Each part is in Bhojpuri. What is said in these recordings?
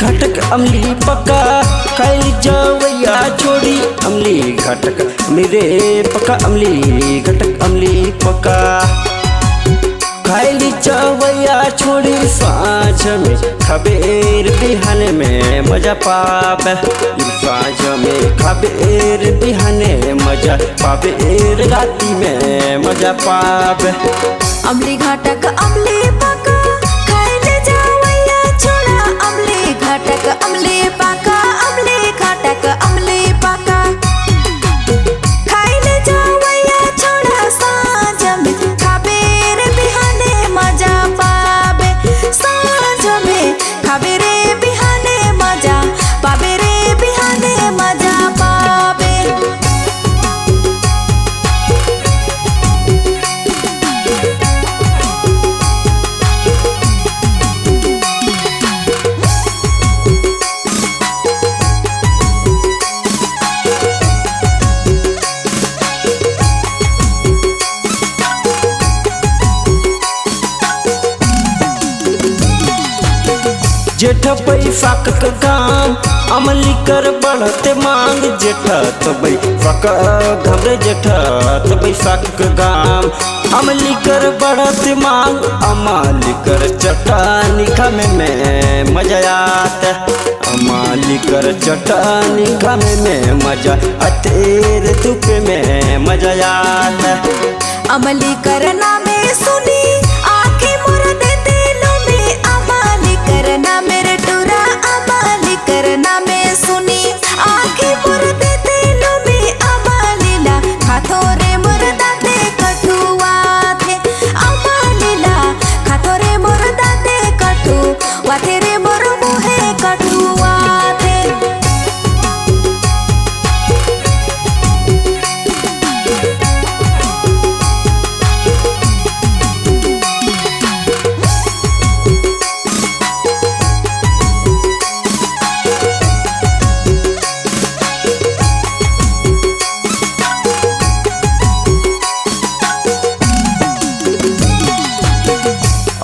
घटक अमली पका खाई जवैया छोड़ी अमली घटक मेरे पका अमली घटक अमली पका खाई जवैया छोड़ी साँझ में खबेर बिहाने में मजा पावे साँझ में खबेर बिहाने मजा पावे राती में मजा पावे अमली घटक अमली पका खाइले जवैया छोड़ा अमली घटक अमली पका अमली घटक अमली पका खाइले जवैया छोड़ा साँझ में खबेर बिहाने मजा पावे साँझ में खबेरे बिहाने मजा पावे रे बिहाने मजा पावे। जेठ पैसाक काम अमली कर बढ़ते मांग जेठ तो बैसाख घबरे जेठ तो बैसाख गाम अमली कर बढ़ते मांग अमली कर चटानी खामे में मजा आता अमली कर चटानी खामे में मजा अतेर धूप में मजा आता अमली करना में सुनी आँखें मोर देते लो में अमली करना मेरे टूरा अमली करना में सुनी आँखें मोर देते लो में अमली ला खाथो रे मोर दाते कठुआ थे अमली ला खाथो रे मोर दाते कठुआ थे रे मोर मुहे कठुआ थे।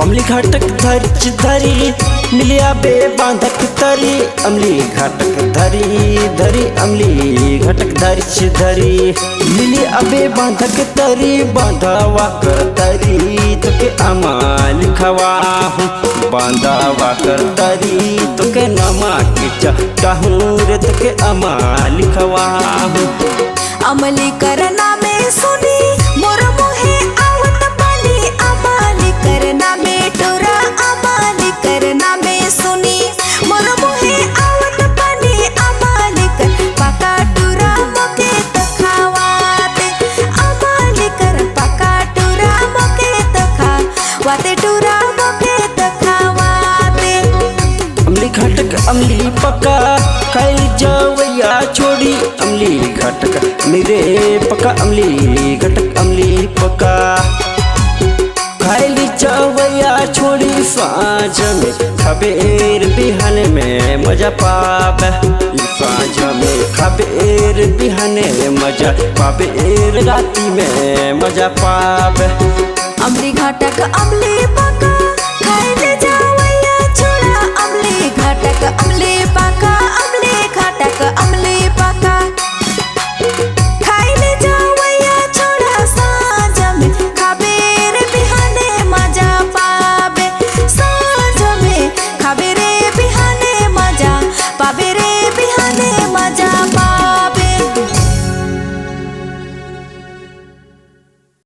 अमली घटक धरच धरी मिलिया बे बांधक तरी अमली घटक धरी धरी अमली घटक धरच धरी मिली अबे बांधक तरी बांधवा कर तरी तुके अमाल खवाहूँ बांधवा कर तरी तुके नमा के चाहूँ रे तुके अमाल खवाहूँ अमली करना में सुनी मोर मुहे आवत पानी अमली करना में टोरा अमली करना में सुनी मोर मुहे आवत पानी अमली कर पका टोरा मके त खावाते अमली कर पका टोरा मके त खावाते टोरा मके त खावाते अमली घटक अमली पका खाई जवैया छोड़ी अमली घटक मेरे पका अमली घटक अमली पका खाई जवैया छोड़ी साँझ में खबेर बिहाने में मजा पावे साँझ में खबेर बिहाने मजा पावे राती में मजा पावे।